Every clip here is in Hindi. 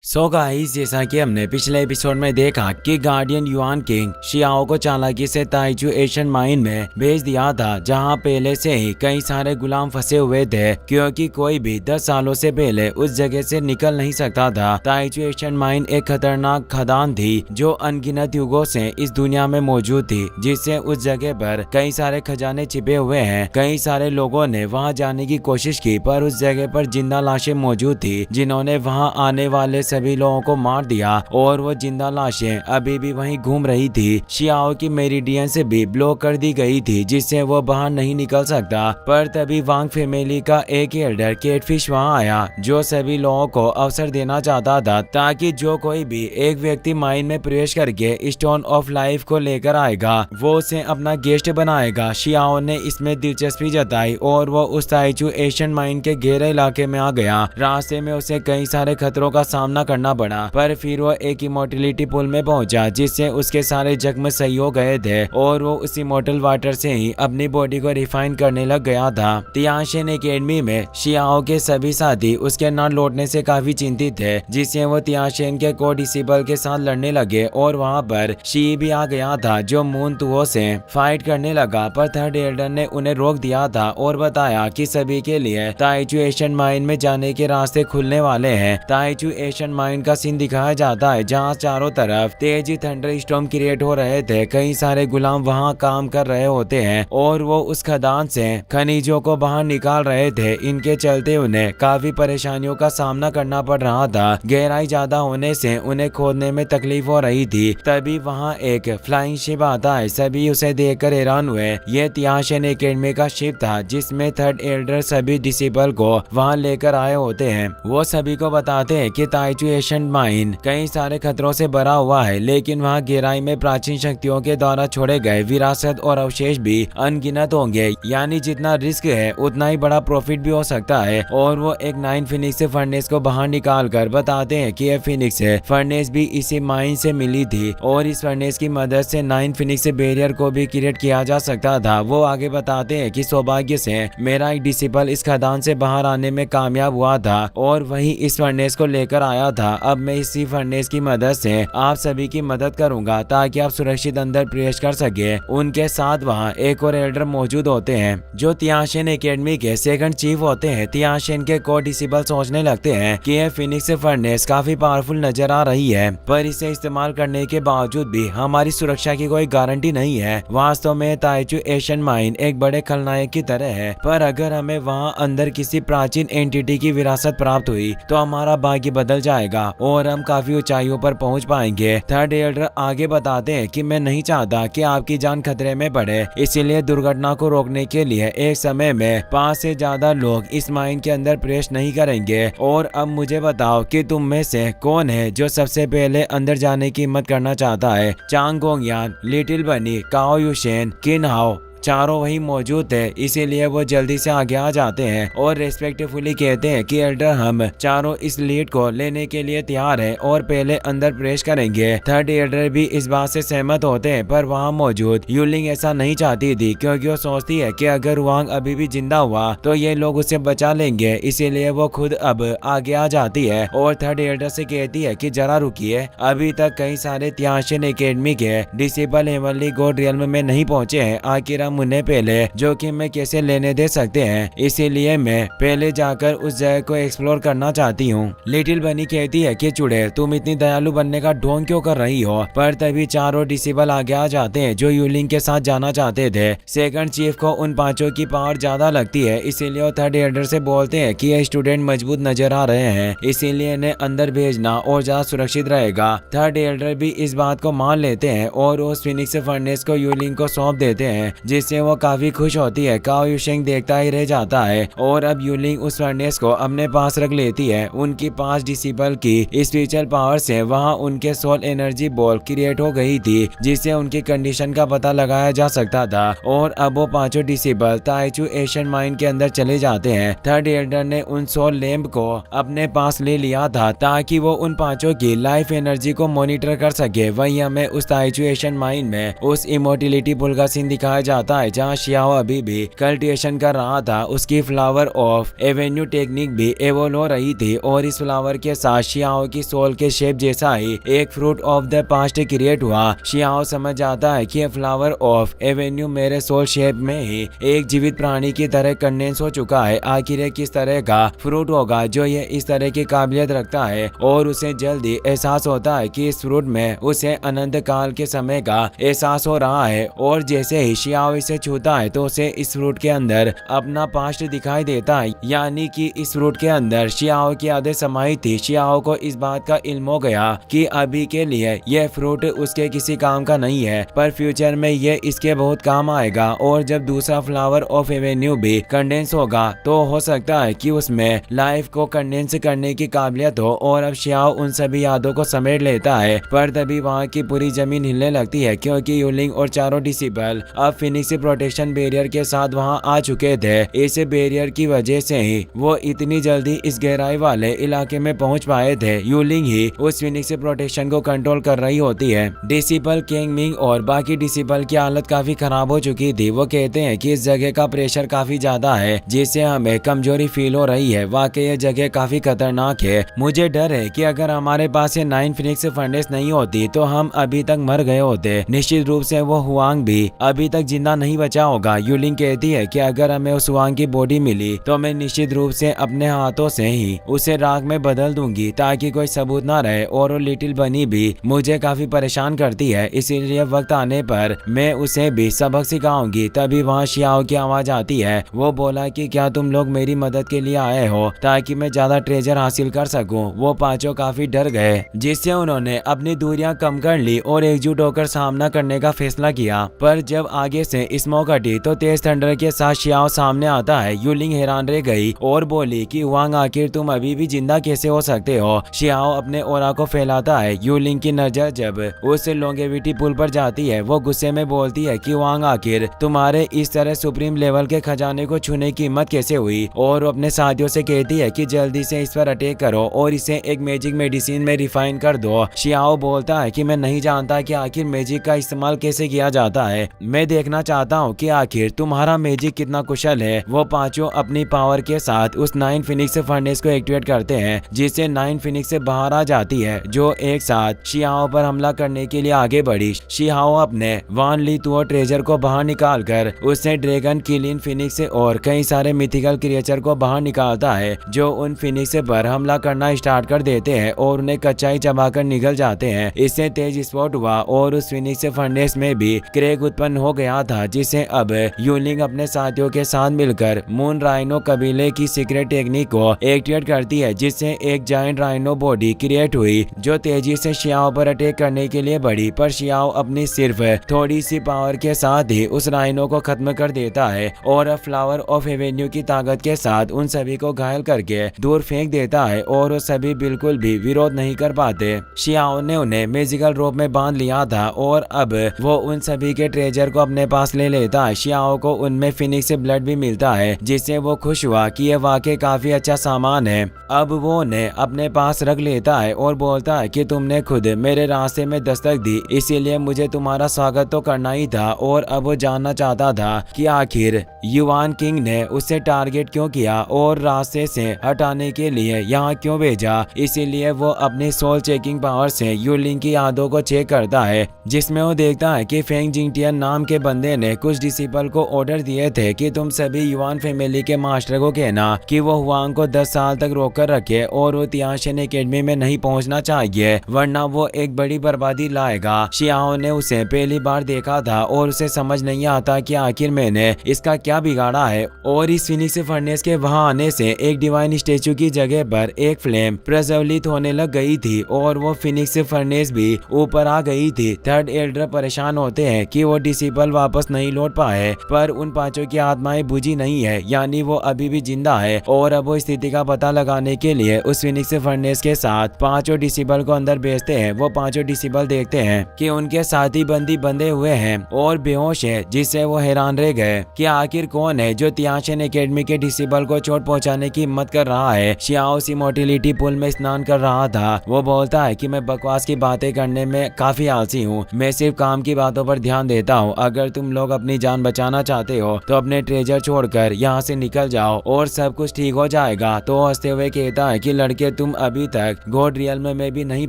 सो गाइस, जैसा कि हमने पिछले एपिसोड में देखा कि गार्डियन युआन किंग शियाओ को चालाकी से ताइचू एशियन माइन में भेज दिया था, जहां पहले से ही कई सारे गुलाम फंसे हुए थे, क्योंकि कोई भी 10 सालों से पहले उस जगह से निकल नहीं सकता था। ताइचू एशियन माइन एक खतरनाक खदान थी जो अनगिनत युगों से इस दुनिया में मौजूद थी, जिससे उस जगह पर कई सारे खजाने छिपे हुए हैं। कई सारे लोगों ने वहां जाने की कोशिश की, पर उस जगह पर जिंदा लाशें मौजूद थी जिन्होंने वहां आने वाले सभी लोगों को मार दिया, और वो जिंदा लाशें अभी भी वहीं घूम रही थी। शियाओ की मेरिडियन से भी ब्लॉक कर दी गई थी, जिससे वो बाहर नहीं निकल सकता। पर तभी वांग फैमिली का एक एल्डर कैटफिश वहां आया, जो सभी लोगों को अवसर देना चाहता था, ताकि जो कोई भी एक व्यक्ति माइन में प्रवेश करके स्टोन ऑफ लाइफ को लेकर आएगा, वो उसे अपना गेस्ट बनाएगा। शियाओ ने इसमें दिलचस्पी जताई और वो उस ताइचू एशियन माइन के गहरे इलाके में आ गया। रास्ते में उसे कई सारे खतरों का सामना करना पड़ा, पर फिर वो एक इमोर्टलिटी पुल में पहुंचा, जिससे उसके सारे जख्म सही हो गए थे और वो उस इमोर्टल वाटर से ही अपनी बॉडी को रिफाइन करने लग गया था। तियानशेन एकेडमी में शियाओ के सभी साथी उसके न लौटने से काफी चिंतित थे, जिससे वो तियानशेन के को डिसिबल के साथ लड़ने लगे, और वहां पर शी भी आ गया था जो मून तुओ से फाइट करने लगा। पर थर्ड एल्डर ने उन्हें रोक दिया था और बताया कि सभी के लिए ताइचू एशियन माइन में जाने के रास्ते खुलने वाले हैं। ताइचू एशियन माइन का सीन दिखाया जाता है, जहां चारों तरफ तेजी थंडर स्टॉर्म क्रिएट हो रहे थे। कई सारे गुलाम वहां काम कर रहे होते हैं और वो उस खदान से खनिजों को बाहर निकाल रहे थे। इनके चलते उन्हें काफी परेशानियों का सामना करना पड़ रहा था। गहराई ज्यादा होने से उन्हें खोदने में तकलीफ हो रही थी। तभी वहां एक फ्लाइंग शिप आता है। सभी उसे देखकर हैरान हुए। यह तियानशेन एकेडमी का शिप था, जिसमें थर्ड एल्डर सभी डिसिबल को वहां लेकर आए होते हैं। वो सभी को बताते हैं कि ताइचू एशियन माइन कई सारे खतरों से भरा हुआ है, लेकिन वहां गहराई में प्राचीन शक्तियों के द्वारा छोड़े गए विरासत और अवशेष भी अनगिनत होंगे। यानी जितना रिस्क है उतना ही बड़ा प्रॉफिट भी हो सकता है। और वो एक 9 फिनिक्स फर्नेस को बाहर निकाल कर बताते हैं कि यह फिनिक्स फर्नेस भी इसी माइन से मिली थी, और इस फर्नेस की मदद से 9 फिनिक्स बैरियर को भी क्रिएट किया जा सकता था। वो आगे बताते हैं कि सौभाग्य से मेरा एक डिसिबल इस खदान से बाहर आने में कामयाब हुआ था और वही इस फर्नेस को लेकर आया था। अब मैं इसी फर्नेस की मदद से आप सभी की मदद करूंगा, ताकि आप सुरक्षित अंदर प्रवेश कर सके। उनके साथ वहाँ एक और एल्डर मौजूद होते हैं, जो तियानशेन एकेडमी के सेकंड चीफ होते हैं। तियानशेन के को डिसिबल सोचने लगते हैं कि यह फिनिक्स फर्नेस काफी पावरफुल नजर आ रही है, पर इसे इस्तेमाल करने के बावजूद भी हमारी सुरक्षा की कोई गारंटी नहीं है। वास्तव में ताइचू एशियन माइन एक बड़े खलनायक की तरह है, पर अगर हमें वहाँ अंदर किसी प्राचीन एंटिटी की विरासत प्राप्त हुई तो हमारा भाग्य बदल जाएगा और हम काफी ऊंचाइयों पर पहुंच पाएंगे। थर्ड एल्डर आगे बताते हैं कि मैं नहीं चाहता कि आपकी जान खतरे में पड़े, इसीलिए दुर्घटना को रोकने के लिए एक समय में 5 से ज्यादा लोग इस माइन के अंदर प्रवेश नहीं करेंगे। और अब मुझे बताओ कि तुम में से कौन है जो सबसे पहले अंदर जाने की हिम्मत करना चाहता है। चांग गोंगयान, लिटिल बनी, काओ युशेन, किन हाओ चारों वही मौजूद थे, इसीलिए वो जल्दी से आगे आ जाते हैं और रेस्पेक्टफुली कहते हैं कि एल्डर हम चारों इस लीड को लेने के लिए तैयार हैं और पहले अंदर प्रवेश करेंगे। थर्ड एल्डर भी इस बात से सहमत होते हैं, पर वहाँ मौजूद यूलिंग ऐसा नहीं चाहती थी, क्योंकि वो सोचती है कि अगर वांग अभी भी जिंदा हुआ तो ये लोग उसे बचा लेंगे। इसीलिए वो खुद अब आगे आ जाती है और थर्ड एल्डर से कहती है कि जरा रुकिए, अभी तक कई सारे तियानशेन एकेडमी के डिसिबल हेवनली गॉड रियल्म में नहीं पहुंचे हैं। आखिर उन्हें पहले जोखिम में कैसे लेने दे सकते हैं, इसीलिए मैं पहले जाकर उस जगह को एक्सप्लोर करना चाहती हूँ। लिटिल बनी कहती है कि चुड़ैल, तुम इतनी दयालु बनने का ढोंग क्यों कर रही हो। पर तभी चारों डिसिबल आगे आ जाते हैं जो यूलिंग के साथ जाना चाहते थे। सेकंड चीफ को उन पांचों की पावर ज्यादा लगती है, इसीलिए वो थर्ड एल्डर से बोलते हैं कि ये स्टूडेंट मजबूत नजर आ रहे हैं, इसीलिए इन्हें अंदर भेजना और ज्यादा सुरक्षित रहेगा। थर्ड एल्डर भी इस बात को मान लेते हैं और उस फिनिक्स फर्नेस को यूलिंग को सौंप देते हैं, जिससे वो काफी खुश होती है। काओ युशेंग देखता ही रह जाता है और अब यूलिंग उस फर्नेस को अपने पास रख लेती है। उनकी 5 डिसिबल की स्पिरिचुअल पावर से वहां उनके सोल एनर्जी बॉल क्रिएट हो गई थी, जिससे उनकी कंडीशन का पता लगाया जा सकता था। और अब वो पांचों डिसिबल ताइचू एशियन माइन के अंदर चले जाते हैं। थर्ड एल्डर ने उन सोल लैंप को अपने पास ले लिया था, ताकि वो उन पांचों की लाइफ एनर्जी को मॉनिटर कर सके। वहीं हमें उस ताइचू एशियन माइन में उस इमोर्टिलिटी पुल का सीन दिखाया जाता जाता है जहाँ शियाओ अभी भी कल्टिवेशन कर रहा था। उसकी फ्लावर ऑफ एवेन्यू टेक्निक भी एवोल्व हो रही थी और इस फ्लावर के साथ शियाओ की सोल के शेप जैसा ही एक fruit of the past create हुआ। शियाओ समझ जाता है कि फ्लावर ऑफ एवेन्यू मेरे सोल शेप में ही एक जीवित प्राणी की तरह कंडेंस हो चुका है। आखिर ये किस तरह का फ्रूट होगा जो ये इस तरह की काबिलियत रखता है, और उसे जल्दी एहसास होता है कि इस फ्रूट में उसे अनंत काल के समय का एहसास हो रहा है। और जैसे ही शियाओ इसे छूता है तो उसे इस फ्रूट के अंदर अपना पास्ट दिखाई देता है, यानी कि इस फ्रूट के अंदर शियाओ की यादें समाहित थी। शियाओ को इस बात का इल्म हो गया कि अभी के लिए यह फ्रूट उसके किसी काम का नहीं है, पर फ्यूचर में यह इसके बहुत काम आएगा। और जब दूसरा फ्लावर ऑफ एवेन्यू भी कंडेंस होगा तो हो सकता है कि उसमें लाइफ को कंडेंस करने की काबिलियत हो। और अब शियाओ उन सभी यादों को समेट लेता है, पर तभी वहाँ की पूरी जमीन हिलने लगती है क्योंकि यूलिंग और चारों डिसिबल अब फिनिक्स प्रोटेक्शन बैरियर के साथ वहाँ आ चुके थे। इस बैरियर की वजह से ही वो इतनी जल्दी इस गहराई वाले इलाके में पहुंच पाए थे। यूलिंग ही उस फिनिक्स प्रोटेक्शन को कंट्रोल कर रही होती है। डिसिबल किंग मिंग और बाकी डिसिबल की हालत काफी खराब हो चुकी थी। वो कहते हैं कि इस जगह का प्रेशर काफी ज्यादा है जिससे हमें कमजोरी फील हो रही है। वाकई ये जगह काफी खतरनाक है। मुझे डर है कि अगर हमारे पास ये 9 फिनिक्स फर्नेस नहीं होती तो हम अभी तक मर गए होते। निश्चित रूप से वो हुआंग भी अभी तक जिंदा नहीं बचा होगा। यूलिंग कहती है कि अगर हमें उस हुआंग की बॉडी मिली तो मैं निश्चित रूप से अपने हाथों से ही उसे राख में बदल दूंगी ताकि कोई सबूत ना रहे। और वो लिटिल बनी भी मुझे काफी परेशान करती है, इसीलिए वक्त आने पर मैं उसे भी सबक सिखाऊंगी। तभी वहाँ शियाओ की आवाज आती है। वो बोला कि क्या तुम लोग मेरी मदद के लिए आए हो ताकि मैं ज्यादा ट्रेजर हासिल कर सकूं। वो पांचों काफी डर गए जिससे उन्होंने अपनी दूरियां कम कर ली और एकजुट होकर सामना करने का फैसला किया। पर जब आगे से स्मोक हटी तो तेज थंडर के साथ शियाओ सामने आता है। यूलिंग हैरान रह गई और बोली कि वांग आखिर तुम अभी भी जिंदा कैसे हो सकते हो। शियाओ अपने ओरा को फैलाता है। यूलिंग की नजर जब उस लॉन्गेविटी पुल पर जाती है वो गुस्से में बोलती है कि वांग आखिर तुम्हारे इस तरह सुप्रीम लेवल के खजाने को छूने की हिम्मत कैसे हुई। और वो अपने साथियों से कहती है कि जल्दी से इस पर अटैक करो और इसे एक मैजिक मेडिसिन में रिफाइन कर दो। शियाओ बोलता है कि मैं नहीं जानता कि आखिर मैजिक का इस्तेमाल कैसे किया जाता है। मैं देखना चाहता हूँ कि आखिर तुम्हारा मैजिक कितना कुशल है। वो पांचों अपनी पावर के साथ उस 9 फिनिक्स फर्नेस को एक्टिवेट करते हैं जिससे 9 फिनिक्स से बाहर आ जाती है जो एक साथ शियाओ पर हमला करने के लिए आगे बढ़ी। शियाओ अपने वान ली तुओ ट्रेजर को बाहर निकाल कर उससे ड्रैगन किलिन फिनिक्स और कई सारे मिथिकल क्रिएचर को बाहर निकालता है जो उन फिनिक्स पर हमला करना स्टार्ट कर देते हैं और उन्हें कच्चाई चबाकर निगल जाते हैं। इससे तेज स्पॉट हुआ और उस फिनिक्स फर्नेस में भी क्रैक उत्पन्न हो गया था जिसे अब यूलिंग अपने साथियों के साथ मिलकर मून राइनो कबीले की सीक्रेट टेक्निक को एक्टिवेट करती है जिससे एक जायंट राइनो बॉडी क्रिएट हुई जो तेजी से शियाओ पर अटैक करने के लिए बढ़ी। पर शियाओ अपनी सिर्फ थोड़ी सी पावर के साथ ही उस राइनो को खत्म कर देता है और फ्लावर ऑफ एवेन्यू की ताकत के साथ उन सभी को घायल करके दूर फेंक देता है और वो सभी बिल्कुल भी विरोध नहीं कर पाते। शियाओ ने उन्हें मैजिकल रोप में बांध लिया था और अब वो उन सभी के ट्रेजर को अपने पास ले लेता है। शियाओ को उनमें फिनिक्स से ब्लड भी मिलता है जिससे वो खुश हुआ कि ये वाकई काफी अच्छा सामान है। अब वो उन्हें अपने पास रख लेता है और बोलता है कि तुमने खुद मेरे रास्ते में दस्तक दी, इसीलिए मुझे तुम्हारा स्वागत तो करना ही था। और अब वो जानना चाहता था कि आखिर युवान किंग ने उससे टारगेट क्यों किया और रास्ते से हटाने के लिए यहाँ क्यों भेजा। इसीलिए वो अपनी सोल चेकिंग पावर से यूलिंग की यादों को चेक करता है जिसमें वो देखता है कि फेंग जिंगटियन नाम के बंदे ने कुछ डिसिपल को ऑर्डर दिए थे कि तुम सभी युवान फैमिली के मास्टर को कहना कि वो हुआंग को 10 साल तक रोक कर रखे और वो तियानशेन एकेडमी में नहीं पहुंचना चाहिए वरना वो एक बड़ी बर्बादी लाएगा। शियाओ ने उसे पहली बार देखा था और उसे समझ नहीं आता कि आखिर मैंने इसका क्या बिगाड़ा है। और इस फिनिक्स फर्नेस के वहां आने से एक डिवाइन स्टेचू की जगह पर एक फ्लेम प्रज्वलित होने लग गई थी और वो फिनिक्स फर्नेस भी ऊपर आ गई थी। थर्ड एल्डर परेशान होते हैं कि वो डिसिपल वापस नहीं लौट पाए, पर उन पांचों की आत्माएं बुझी नहीं है, यानी वो अभी भी जिंदा है। और अब वो स्थिति का पता लगाने के लिए उस फिनिक्स फर्नेस के साथ पांचों डिसिपल को अंदर भेजते हैं। वो पांचों डिसिपल देखते हैं कि उनके साथी बंदी बंधे हुए हैं और बेहोश है, जिससे वो हैरान रह गए कि आखिर कौन है जो तियानशेन एकेडमी के डिसिपल को चोट पहुंचाने की हिम्मत कर रहा है। शियाओ सी मोटिलिटी पुल में स्नान कर रहा था। वो बोलता है कि मैं बकवास की बातें करने में काफी आलसी हूँ, मैं सिर्फ काम की बातों पर ध्यान देता हूँ। अगर तुम लोग अपनी जान बचाना चाहते हो तो अपने ट्रेजर छोड़कर यहाँ से निकल जाओ और सब कुछ ठीक हो जाएगा। तो हंसते हुए कहता है कि लड़के तुम अभी तक गॉड रियल्म में भी नहीं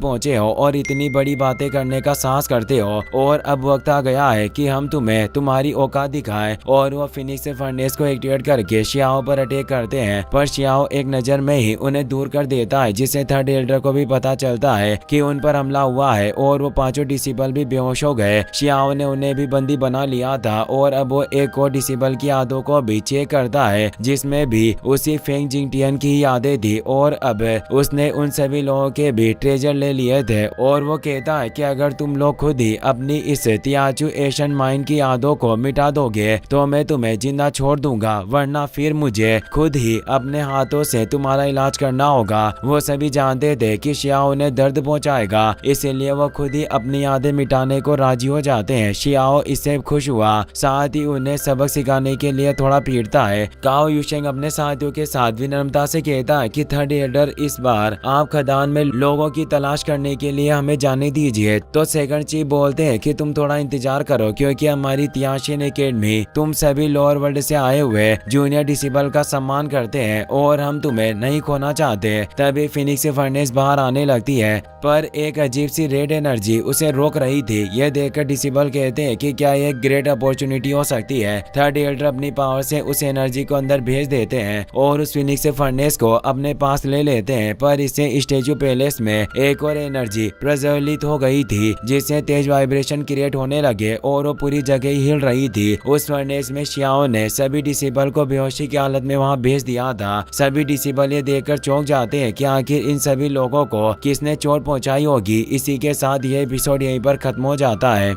पहुंचे हो और इतनी बड़ी बातें करने का साहस करते हो, और अब वक्त आ गया है कि हम तुम्हें तुम्हारी औकात दिखाएं। और वो फिनिक्स फर्नेस को एक्टिवेट करके शियाओ पर अटैक करते हैं, पर शियाओ एक नजर में ही उन्हें दूर कर देता है, जिससे थर्ड एल्डर को भी पता चलता है कि उन पर हमला हुआ है और वो पांचों डिसिबल भी बेहोश हो गए। शियाओ ने उन्हें भी बंदी बना लिया था और अब वो एक और डिसिबल की यादों को भी चेक करता है, जिसमें भी उसी फेंग जिंगटियन की यादें थी, और अब उसने उन सभी लोगों के भी ट्रेजर ले लिए थे। और वो कहता है कि अगर तुम लोग खुद ही अपनी इस तियाचू एशियन माइन की यादों को मिटा दोगे तो मैं तुम्हें जिंदा छोड़ दूंगा, वरना फिर मुझे खुद ही अपने हाथों से तुम्हारा इलाज करना होगा। वो सभी जानते थे कि शियाओ ने दर्द पहुंचाएगा, इसीलिए वो खुद ही अपनी यादें मिटाने को राजी हो जाते हैं। शियाओ इससे खुश हुआ, साथ ही उन्हें सबक सिखाने के लिए थोड़ा पीटता है। काओ यूशेंग अपने साथियों के साथ विनम्रता से कहता है कि थर्ड एल्डर इस बार आप खदान में लोगों की तलाश करने के लिए हमें जाने दीजिए। तो सेकंड चीफ बोलते हैं कि तुम थोड़ा इंतजार करो, क्योंकि हमारी तियाशियन एकेडमी तुम सभी लोअर वर्ल्ड से आए हुए जूनियर डिसिबल का सम्मान करते हैं और हम तुम्हें नहीं खोना चाहते। तभी फिनिक्स फर्नेस बाहर आने लगती है, पर एक अजीब सी रेड एनर्जी उसे रोक रही थी। यह देखकर डिसिबल कहते हैं कि क्या यह ग्रेट अपॉर्चुनिटी हो सकती है। थर्ड एल्डर अपनी पावर से उस एनर्जी को अंदर भेज देते हैं और उस फिनिक्स फर्नेस को अपने पास ले लेते हैं, पर इससे स्टैचू पैलेस में एक और एनर्जी प्रज्वलित हो गई थी, जिससे तेज वाइब्रेशन क्रिएट होने लगे और वो पूरी जगह ही हिल रही थी। उस फर्नेस में शियाओ ने सभी डिसिबल को बेहोशी की हालत में वहां भेज दिया था। सभी डिसिबल ये देखकर चौंक जाते हैं कि आखिर इन सभी लोगों को किसने चोट पहुंचाई होगी। इसी के साथ ये एपिसोड यहीं पर खत्म हो जाता है।